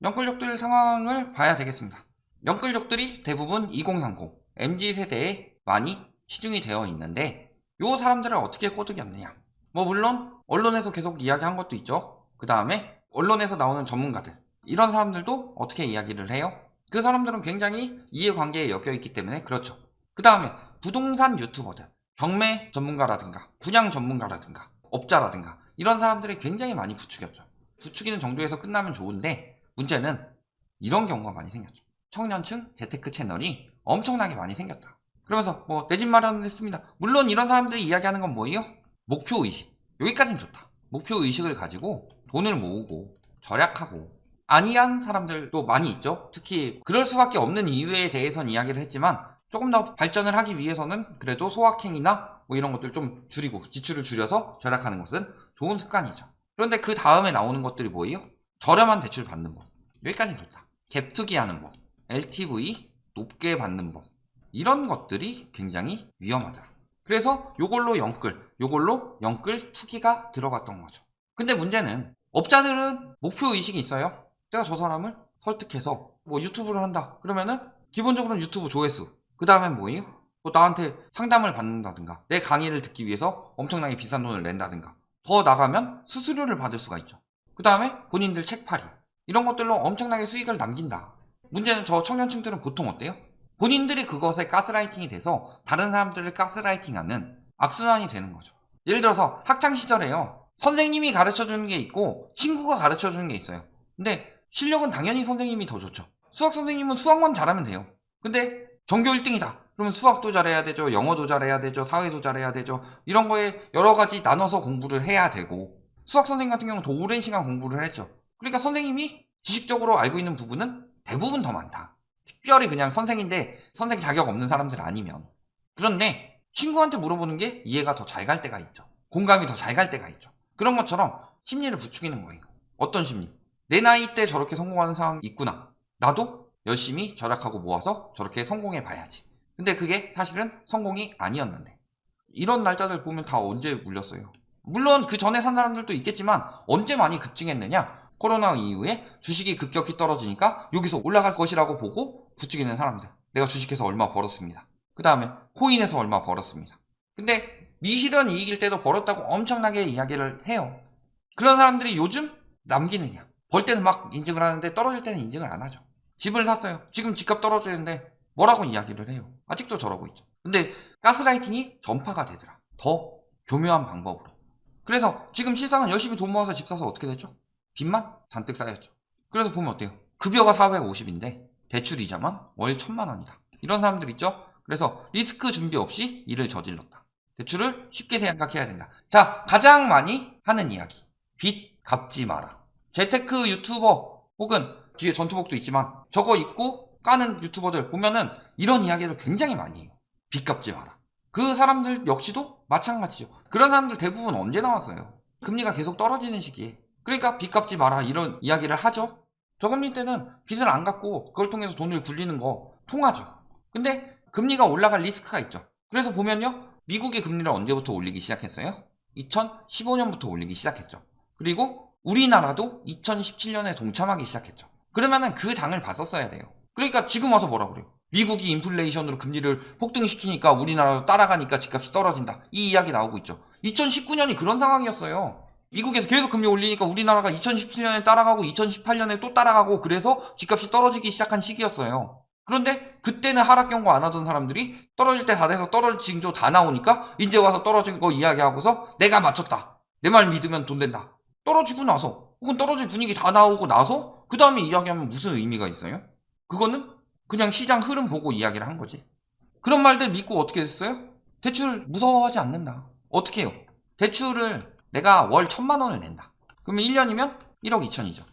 영끌족들 상황을 봐야 되겠습니다. 영끌족들이 대부분 2030, MZ세대에 많이 치중이 되어 있는데 요 사람들을 어떻게 꼬드겼느냐. 물론 언론에서 계속 이야기한 것도 있죠. 그 다음에 언론에서 나오는 전문가들, 이런 사람들도 어떻게 이야기를 해요? 그 사람들은 굉장히 이해관계에 엮여있기 때문에 그렇죠. 그 다음에 부동산 유튜버들, 경매 전문가라든가 분양 전문가라든가 업자라든가 이런 사람들이 굉장히 많이 부추겼죠. 부추기는 정도에서 끝나면 좋은데 문제는 이런 경우가 많이 생겼죠. 청년층 재테크 채널이 엄청나게 많이 생겼다. 그러면서 내 집 마련했습니다. 물론 이런 사람들이 이야기하는 건 뭐예요? 목표의식. 여기까지는 좋다. 목표의식을 가지고 돈을 모으고 절약하고 아니한 사람들도 많이 있죠. 특히 그럴 수밖에 없는 이유에 대해서는 이야기를 했지만 조금 더 발전을 하기 위해서는 그래도 소확행이나 이런 것들 좀 줄이고 지출을 줄여서 절약하는 것은 좋은 습관이죠. 그런데 그 다음에 나오는 것들이 뭐예요? 저렴한 대출 받는 법. 여기까지는 좋다. 갭 투기하는 법, LTV 높게 받는 법, 이런 것들이 굉장히 위험하다. 그래서 요걸로 영끌 투기가 들어갔던 거죠. 근데 문제는 업자들은 목표의식이 있어요. 내가 저 사람을 설득해서 유튜브를 한다. 그러면은 기본적으로는 유튜브 조회수, 그 다음엔 뭐예요? 나한테 상담을 받는다든가 내 강의를 듣기 위해서 엄청나게 비싼 돈을 낸다든가 더 나가면 수수료를 받을 수가 있죠. 그 다음에 본인들 책팔이, 이런 것들로 엄청나게 수익을 남긴다. 문제는 저 청년층들은 보통 어때요? 본인들이 그것에 가스라이팅이 돼서 다른 사람들을 가스라이팅하는 악순환이 되는 거죠. 예를 들어서 학창시절에요, 선생님이 가르쳐주는 게 있고 친구가 가르쳐주는 게 있어요. 근데 실력은 당연히 선생님이 더 좋죠. 수학 선생님은 수학만 잘하면 돼요. 근데 전교 1등이다. 그러면 수학도 잘해야 되죠. 영어도 잘해야 되죠. 사회도 잘해야 되죠. 이런 거에 여러 가지 나눠서 공부를 해야 되고, 수학 선생님 같은 경우는 더 오랜 시간 공부를 했죠. 그러니까 선생님이 지식적으로 알고 있는 부분은 대부분 더 많다. 특별히 그냥 선생인데 선생 자격 없는 사람들 아니면. 그런데 친구한테 물어보는 게 이해가 더 잘 갈 때가 있죠. 공감이 더 잘 갈 때가 있죠. 그런 것처럼 심리를 부추기는 거예요. 어떤 심리? 내 나이 때 저렇게 성공하는 사람이 있구나. 나도 열심히 절약하고 모아서 저렇게 성공해 봐야지. 근데 그게 사실은 성공이 아니었는데. 이런 날짜들 보면 다 언제 물렸어요. 물론 그 전에 산 사람들도 있겠지만 언제 많이 급증했느냐? 코로나 이후에 주식이 급격히 떨어지니까 여기서 올라갈 것이라고 보고 부추기는 사람들. 내가 주식해서 얼마 벌었습니다. 그 다음에 코인에서 얼마 벌었습니다. 근데 미실현 이익일 때도 벌었다고 엄청나게 이야기를 해요. 그런 사람들이 요즘 남기느냐? 벌 때는 막 인증을 하는데 떨어질 때는 인증을 안 하죠. 집을 샀어요. 지금 집값 떨어지는데 뭐라고 이야기를 해요. 아직도 저러고 있죠. 근데 가스라이팅이 전파가 되더라. 더 교묘한 방법으로. 그래서 지금 시장은 열심히 돈 모아서 집 사서 어떻게 됐죠? 빚만 잔뜩 쌓였죠. 그래서 보면 어때요? 급여가 450인데 대출 이자만 월 1000만 원이다. 이런 사람들 있죠? 그래서 리스크 준비 없이 일을 저질렀다. 대출을 쉽게 생각해야 된다. 자, 가장 많이 하는 이야기. 빚 갚지 마라. 재테크 유튜버 혹은 뒤에 전투복도 있지만 저거 입고 까는 유튜버들 보면은 이런 이야기를 굉장히 많이 해요. 빚 갚지 마라. 그 사람들 역시도 마찬가지죠. 그런 사람들 대부분 언제 나왔어요? 금리가 계속 떨어지는 시기에. 그러니까 빚 갚지 마라 이런 이야기를 하죠. 저금리 때는 빚을 안 갚고 그걸 통해서 돈을 굴리는 거 통하죠. 근데 금리가 올라갈 리스크가 있죠. 그래서 보면요, 미국의 금리를 언제부터 올리기 시작했어요? 2015년부터 올리기 시작했죠. 그리고 우리나라도 2017년에 동참하기 시작했죠. 그러면은 그 장을 봤었어야 돼요. 그러니까 지금 와서 뭐라 그래요? 미국이 인플레이션으로 금리를 폭등시키니까 우리나라도 따라가니까 집값이 떨어진다. 이 이야기 나오고 있죠. 2019년이 그런 상황이었어요. 미국에서 계속 금리 올리니까 우리나라가 2017년에 따라가고 2018년에 또 따라가고 그래서 집값이 떨어지기 시작한 시기였어요. 그런데 그때는 하락 경고 안 하던 사람들이 떨어질 때 다 돼서 떨어진 징조 다 나오니까 이제 와서 떨어진 거 이야기하고서 내가 맞췄다. 내 말 믿으면 돈 된다. 떨어지고 나서 혹은 떨어질 분위기 다 나오고 나서 그 다음에 이야기하면 무슨 의미가 있어요? 그거는 그냥 시장 흐름 보고 이야기를 한 거지. 그런 말들 믿고 어떻게 했어요? 대출 무서워하지 않는다. 어떻게 해요? 대출을 내가 월 1000만 원을 낸다. 그러면 1년이면 1억 2천이죠.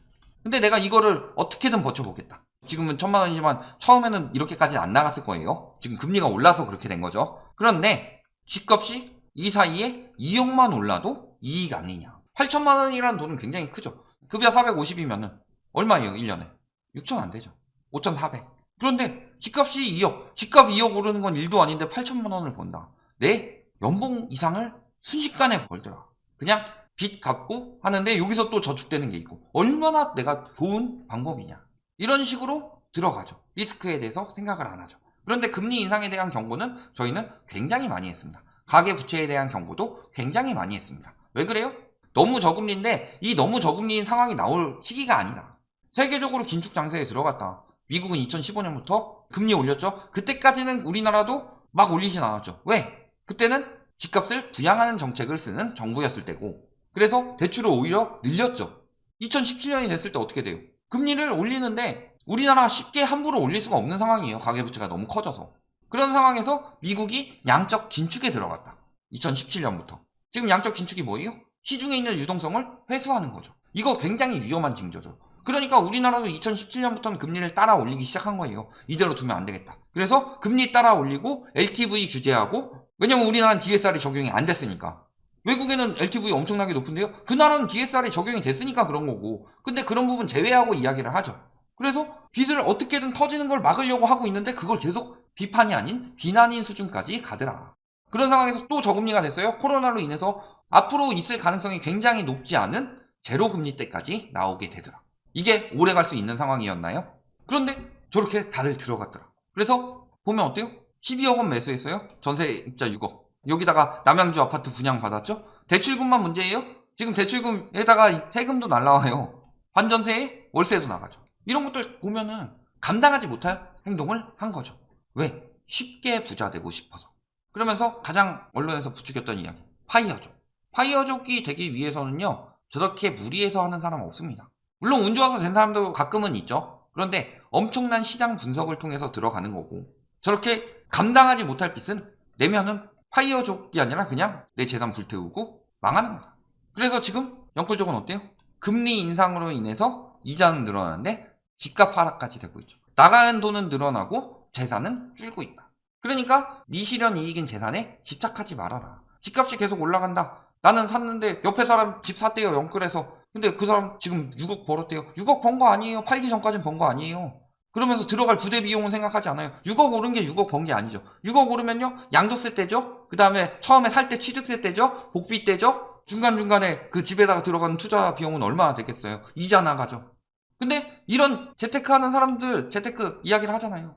근데 내가 이거를 어떻게든 버텨보겠다. 지금은 1000만 원이지만 처음에는 이렇게까지는 안 나갔을 거예요. 지금 금리가 올라서 그렇게 된 거죠. 그런데 집값이 이 사이에 2억만 올라도 이익 아니냐. 8천만 원이라는 돈은 굉장히 크죠. 급여 450이면은 얼마예요 1년에? 6천 안 되죠. 5,400. 그런데 집값이 2억, 집값 2억 오르는 건 일도 아닌데 8천만 원을 번다. 내 연봉 이상을 순식간에 벌더라. 그냥 빚 갚고 하는데 여기서 또 저축되는 게 있고 얼마나 내가 좋은 방법이냐. 이런 식으로 들어가죠. 리스크에 대해서 생각을 안 하죠. 그런데 금리 인상에 대한 경고는 저희는 굉장히 많이 했습니다. 가계부채에 대한 경고도 굉장히 많이 했습니다. 왜 그래요? 너무 저금리인데 이 너무 저금리인 상황이 나올 시기가 아니다. 세계적으로 긴축 장세에 들어갔다. 미국은 2015년부터 금리 올렸죠. 그때까지는 우리나라도 막 올리진 않았죠. 왜? 그때는 집값을 부양하는 정책을 쓰는 정부였을 때고 그래서 대출을 오히려 늘렸죠. 2017년이 됐을 때 어떻게 돼요? 금리를 올리는데 우리나라 쉽게 함부로 올릴 수가 없는 상황이에요. 가계부채가 너무 커져서. 그런 상황에서 미국이 양적 긴축에 들어갔다. 2017년부터. 지금 양적 긴축이 뭐예요? 시중에 있는 유동성을 회수하는 거죠. 이거 굉장히 위험한 징조죠. 그러니까 우리나라도 2017년부터는 금리를 따라 올리기 시작한 거예요. 이대로 두면 안 되겠다. 그래서 금리 따라 올리고 LTV 규제하고 왜냐면 우리나라는 DSR이 적용이 안 됐으니까. 외국에는 LTV 엄청나게 높은데요. 그 나라는 DSR이 적용이 됐으니까 그런 거고 근데 그런 부분 제외하고 이야기를 하죠. 그래서 빚을 어떻게든 터지는 걸 막으려고 하고 있는데 그걸 계속 비판이 아닌 비난인 수준까지 가더라. 그런 상황에서 또 저금리가 됐어요. 코로나로 인해서 앞으로 있을 가능성이 굉장히 높지 않은 제로금리 때까지 나오게 되더라. 이게 오래 갈 수 있는 상황이었나요? 그런데 저렇게 다들 들어갔더라. 그래서 보면 어때요? 12억 원 매수했어요. 전세입자 6억. 여기다가 남양주 아파트 분양받았죠? 대출금만 문제예요? 지금 대출금에다가 세금도 날라와요. 환전세에 월세도 나가죠. 이런 것들 보면은 감당하지 못할 행동을 한 거죠. 왜? 쉽게 부자 되고 싶어서. 그러면서 가장 언론에서 부추겼던 이야기. 파이어족. 파이어족이 되기 위해서는요. 저렇게 무리해서 하는 사람 없습니다. 물론 운 좋아서 된 사람도 가끔은 있죠. 그런데 엄청난 시장 분석을 통해서 들어가는 거고 저렇게 감당하지 못할 빚은 내면은 파이어족이 아니라 그냥 내 재산 불태우고 망하는 거다. 그래서 지금 영끌족은 어때요? 금리 인상으로 인해서 이자는 늘어나는데 집값 하락까지 되고 있죠. 나가는 돈은 늘어나고 재산은 줄고 있다. 그러니까 미실현 이익인 재산에 집착하지 말아라. 집값이 계속 올라간다. 나는 샀는데 옆에 사람 집 샀대요. 영끌에서. 근데 그 사람 지금 6억 벌었대요. 6억 번 거 아니에요. 팔기 전까진 번 거 아니에요. 그러면서 들어갈 부대 비용은 생각하지 않아요. 6억 오른 게 6억 번 게 아니죠. 6억 오르면요. 양도세 떼죠. 그 다음에 처음에 살 때 취득세 떼죠. 복비 떼죠. 중간중간에 그 집에다가 들어가는 투자 비용은 얼마나 되겠어요. 이자 나가죠. 근데 이런 재테크 하는 사람들 재테크 이야기를 하잖아요.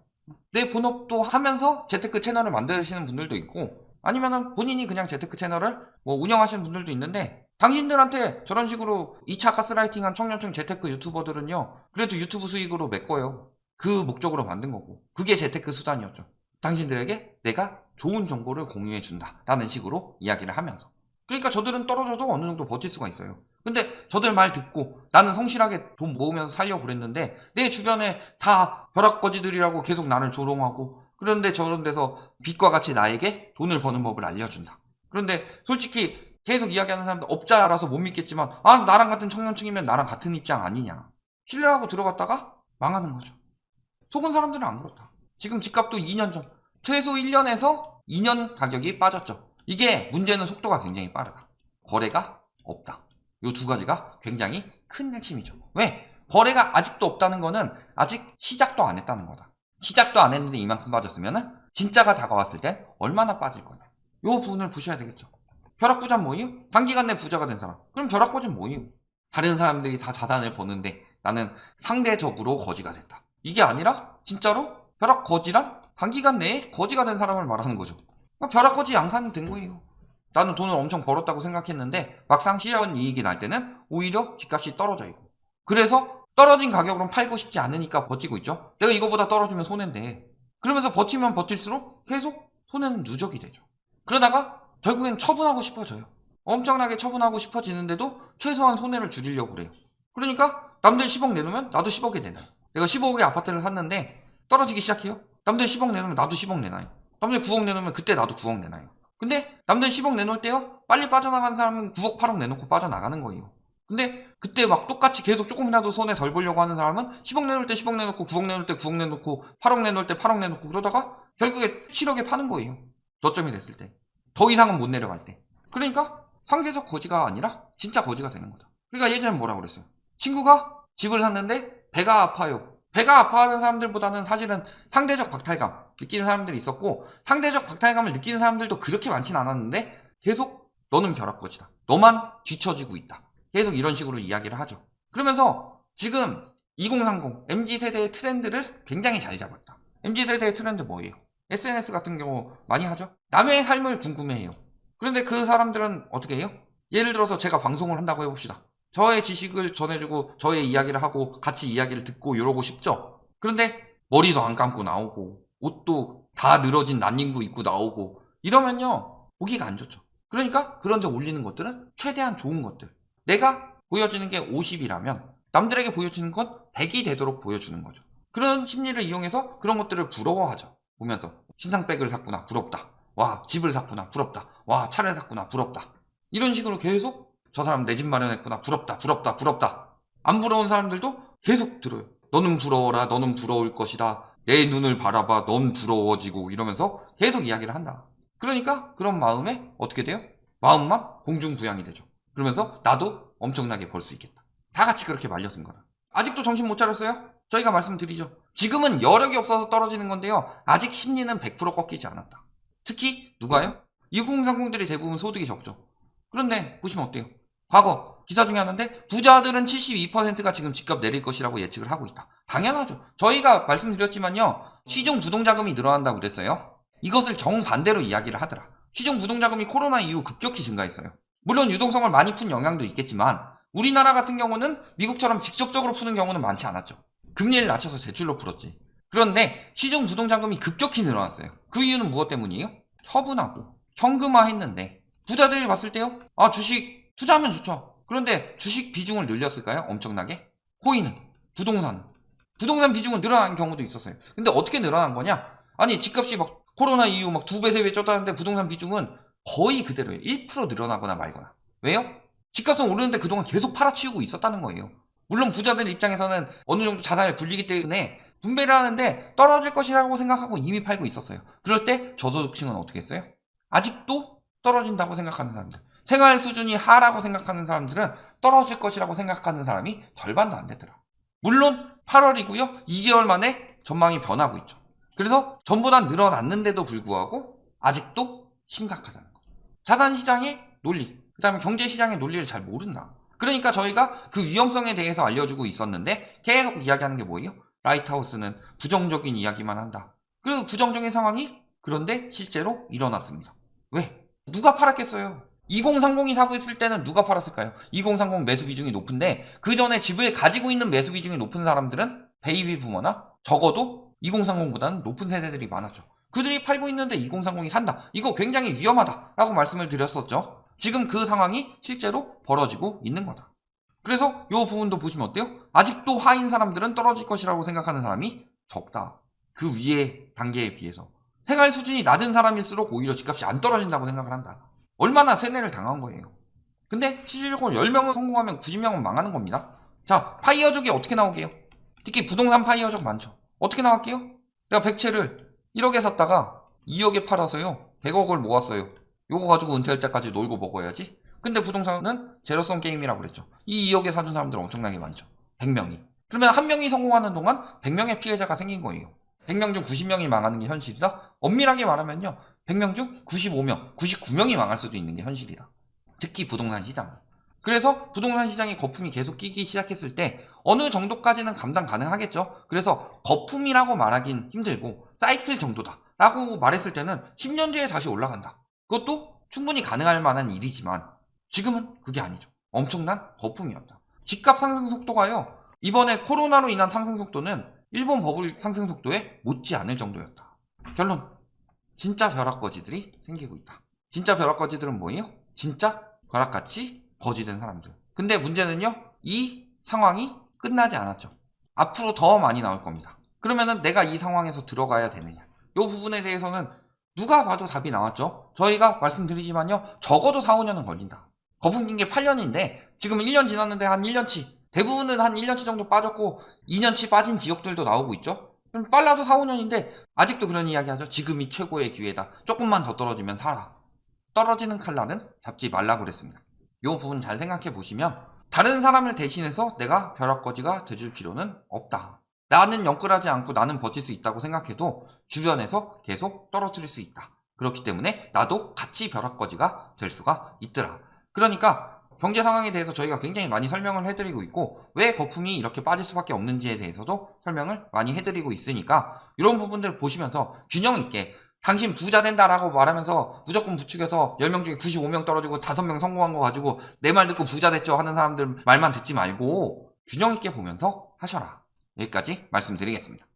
내 본업도 하면서 재테크 채널을 만드시는 분들도 있고 아니면은 본인이 그냥 재테크 채널을 뭐 운영하시는 분들도 있는데 당신들한테 저런 식으로 2차 가스라이팅한 청년층 재테크 유튜버들은요. 그래도 유튜브 수익으로 메꿔요. 그 목적으로 만든 거고 그게 재테크 수단이었죠. 당신들에게 내가 좋은 정보를 공유해 준다 라는 식으로 이야기를 하면서 그러니까 저들은 떨어져도 어느 정도 버틸 수가 있어요. 근데 저들 말 듣고 나는 성실하게 돈 모으면서 살려고 그랬는데 내 주변에 다 벼락거지들이라고 계속 나를 조롱하고 그런데 저런 데서 빚과 같이 나에게 돈을 버는 법을 알려준다. 그런데 솔직히 계속 이야기하는 사람들 업자라서 못 믿겠지만 나랑 같은 청년층이면 나랑 같은 입장 아니냐. 신뢰하고 들어갔다가 망하는 거죠. 속은 사람들은 안 그렇다. 지금 집값도 2년 전 최소 1년에서 2년 가격이 빠졌죠. 이게 문제는 속도가 굉장히 빠르다. 거래가 없다. 이 두 가지가 굉장히 큰 핵심이죠. 왜? 거래가 아직도 없다는 거는 아직 시작도 안 했다는 거다. 시작도 안 했는데 이만큼 빠졌으면 진짜가 다가왔을 땐 얼마나 빠질 거냐. 이 부분을 보셔야 되겠죠. 벼락부자는 뭐예요? 단기간 내 부자가 된 사람. 그럼 벼락거지는 뭐예요? 다른 사람들이 다 자산을 버는데 나는 상대적으로 거지가 됐다. 이게 아니라 진짜로 벼락거지란 단기간 내에 거지가 된 사람을 말하는 거죠. 그러니까 벼락거지 양산이 된 거예요. 나는 돈을 엄청 벌었다고 생각했는데 막상 실현 이익이 날 때는 오히려 집값이 떨어져 있고 그래서 떨어진 가격으로 팔고 싶지 않으니까 버티고 있죠. 내가 이거보다 떨어지면 손해인데 그러면서 버티면 버틸수록 계속 손해는 누적이 되죠. 그러다가 결국엔 처분하고 싶어져요. 엄청나게 처분하고 싶어지는데도 최소한 손해를 줄이려고 그래요. 그러니까 남들 10억 내놓으면 나도 10억에 내놔요. 내가 15억에 아파트를 샀는데 떨어지기 시작해요. 남들 10억 내놓으면 나도 10억 내놔요. 남들 9억 내놓으면 그때 나도 9억 내놔요. 근데 남들 10억 내놓을 때요. 빨리 빠져나간 사람은 9억 8억 내놓고 빠져나가는 거예요. 근데 그때 막 똑같이 계속 조금이라도 손해 덜 보려고 하는 사람은 10억 내놓을 때 10억 내놓고 9억 내놓을 때 9억 내놓고 8억 내놓을 때 8억 내놓고 그러다가 결국에 7억에 파는 거예요. 저점이 됐을 때. 더 이상은 못 내려갈 때. 그러니까 상대적 거지가 아니라 진짜 거지가 되는 거다. 그러니까 예전에 뭐라고 그랬어요. 친구가 집을 샀는데 배가 아파요. 배가 아파하는 사람들보다는 사실은 상대적 박탈감 느끼는 사람들이 있었고 상대적 박탈감을 느끼는 사람들도 그렇게 많진 않았는데 계속 너는 벼락거지다. 너만 뒤처지고 있다. 계속 이런 식으로 이야기를 하죠. 그러면서 지금 2030 MZ세대의 트렌드를 굉장히 잘 잡았다. MZ세대의 트렌드 뭐예요? SNS 같은 경우 많이 하죠. 남의 삶을 궁금해해요. 그런데 그 사람들은 어떻게 해요? 예를 들어서 제가 방송을 한다고 해봅시다. 저의 지식을 전해주고 저의 이야기를 하고 같이 이야기를 듣고 이러고 싶죠. 그런데 머리도 안 감고 나오고 옷도 다 늘어진 난닝구 입고 나오고 이러면요 보기가 안 좋죠. 그러니까 그런데 올리는 것들은 최대한 좋은 것들. 내가 보여지는 게 50이라면 남들에게 보여지는 건 100이 되도록 보여주는 거죠. 그런 심리를 이용해서 그런 것들을 부러워하죠. 보면서 신상백을 샀구나 부럽다. 와 집을 샀구나 부럽다. 와 차를 샀구나 부럽다. 이런 식으로 계속 저 사람 내 집 마련했구나 부럽다 부럽다 부럽다. 안 부러운 사람들도 계속 들어요. 너는 부러워라 너는 부러울 것이다. 내 눈을 바라봐 넌 부러워지고 이러면서 계속 이야기를 한다. 그러니까 그런 마음에 어떻게 돼요? 마음만 공중부양이 되죠. 그러면서 나도 엄청나게 벌 수 있겠다. 다 같이 그렇게 말려든 거다. 아직도 정신 못 차렸어요? 저희가 말씀드리죠. 지금은 여력이 없어서 떨어지는 건데요. 아직 심리는 100% 꺾이지 않았다. 특히 누가요? 2030들이 대부분 소득이 적죠. 그런데 보시면 어때요? 과거 기사 중에 하는데 부자들은 72%가 지금 집값 내릴 것이라고 예측을 하고 있다. 당연하죠. 저희가 말씀드렸지만요. 시중 부동자금이 늘어난다고 그랬어요. 이것을 정반대로 이야기를 하더라. 시중 부동자금이 코로나 이후 급격히 증가했어요. 물론 유동성을 많이 푼 영향도 있겠지만 우리나라 같은 경우는 미국처럼 직접적으로 푸는 경우는 많지 않았죠. 금리를 낮춰서 대출로 풀었지. 그런데 시중 부동자금이 급격히 늘어났어요. 그 이유는 무엇 때문이에요? 처분하고 현금화했는데 부자들이 봤을 때요. 아 주식 투자하면 좋죠. 그런데 주식 비중을 늘렸을까요? 엄청나게? 코인은? 부동산은? 부동산 비중은 늘어난 경우도 있었어요. 근데 어떻게 늘어난 거냐? 아니 집값이 막 코로나 이후 막 2배 3배 쪘다는데 부동산 비중은 거의 그대로예요. 1% 늘어나거나 말거나. 왜요? 집값은 오르는데 그동안 계속 팔아치우고 있었다는 거예요. 물론 부자들 입장에서는 어느 정도 자산을 굴리기 때문에 분배를 하는데 떨어질 것이라고 생각하고 이미 팔고 있었어요. 그럴 때 저소득층은 어떻게 했어요? 아직도 떨어진다고 생각하는 사람들, 생활 수준이 하라고 생각하는 사람들은 떨어질 것이라고 생각하는 사람이 절반도 안 되더라. 물론 8월이고요. 2개월 만에 전망이 변하고 있죠. 그래서 전보다 늘어났는데도 불구하고 아직도 심각하다는 거죠. 자산시장의 논리, 그 다음에 경제시장의 논리를 잘 모른다. 그러니까 저희가 그 위험성에 대해서 알려주고 있었는데 계속 이야기하는 게 뭐예요? 라이트하우스는 부정적인 이야기만 한다. 그 부정적인 상황이 그런데 실제로 일어났습니다. 왜? 누가 팔았겠어요? 2030이 사고 있을 때는 누가 팔았을까요? 2030 매수 비중이 높은데 그 전에 집을 가지고 있는 매수 비중이 높은 사람들은 베이비 부머나 적어도 2030보다는 높은 세대들이 많았죠. 그들이 팔고 있는데 2030이 산다. 이거 굉장히 위험하다 라고 말씀을 드렸었죠. 지금 그 상황이 실제로 벌어지고 있는 거다. 그래서 이 부분도 보시면 어때요? 아직도 하인 사람들은 떨어질 것이라고 생각하는 사람이 적다. 그 위의 단계에 비해서. 생활 수준이 낮은 사람일수록 오히려 집값이 안 떨어진다고 생각을 한다. 얼마나 세뇌를 당한 거예요. 근데 실질적으로 10명은 성공하면 90명은 망하는 겁니다. 자, 파이어족이 어떻게 나오게요? 특히 부동산 파이어족 많죠. 어떻게 나왔게요? 내가 100채를 1억에 샀다가 2억에 팔아서요 100억을 모았어요. 요거 가지고 은퇴할 때까지 놀고 먹어야지. 근데 부동산은 제로섬 게임이라고 그랬죠. 이 2억에 사준 사람들 엄청나게 많죠. 100명이. 그러면 한 명이 성공하는 동안 100명의 피해자가 생긴 거예요. 100명 중 90명이 망하는 게 현실이다? 엄밀하게 말하면요 100명 중 95명, 99명이 망할 수도 있는 게 현실이다. 특히 부동산 시장. 그래서 부동산 시장에 거품이 계속 끼기 시작했을 때 어느 정도까지는 감당 가능하겠죠. 그래서 거품이라고 말하긴 힘들고 사이클 정도다 라고 말했을 때는 10년 뒤에 다시 올라간다. 그것도 충분히 가능할 만한 일이지만 지금은 그게 아니죠. 엄청난 거품이었다. 집값 상승 속도가요 이번에 코로나로 인한 상승 속도는 일본 버블 상승 속도에 못지 않을 정도였다. 결론, 진짜 벼락거지들이 생기고 있다. 진짜 벼락거지들은 뭐예요? 진짜 벼락같이 거지된 사람들. 근데 문제는요 이 상황이 끝나지 않았죠. 앞으로 더 많이 나올 겁니다. 그러면은 내가 이 상황에서 들어가야 되느냐, 이 부분에 대해서는 누가 봐도 답이 나왔죠. 저희가 말씀드리지만요 적어도 4, 5년은 걸린다. 거품 낀 게 8년인데 지금은 1년 지났는데 한 1년치, 대부분은 한 1년치 정도 빠졌고 2년치 빠진 지역들도 나오고 있죠. 그럼 빨라도 4, 5년인데 아직도 그런 이야기 하죠. 지금이 최고의 기회다. 조금만 더 떨어지면 살아. 떨어지는 칼날은 잡지 말라고 그랬습니다. 이 부분 잘 생각해 보시면 다른 사람을 대신해서 내가 벼락거지가 돼줄 필요는 없다. 나는 영끌하지 않고 나는 버틸 수 있다고 생각해도 주변에서 계속 떨어뜨릴 수 있다. 그렇기 때문에 나도 같이 벼락거지가 될 수가 있더라. 그러니까 경제 상황에 대해서 저희가 굉장히 많이 설명을 해드리고 있고, 왜 거품이 이렇게 빠질 수밖에 없는지에 대해서도 설명을 많이 해드리고 있으니까 이런 부분들 보시면서 균형 있게 당신 부자 된다라고 말하면서 무조건 부추겨서 10명 중에 95명 떨어지고 5명 성공한 거 가지고 내 말 듣고 부자 됐죠 하는 사람들 말만 듣지 말고 균형 있게 보면서 하셔라. 여기까지 말씀드리겠습니다.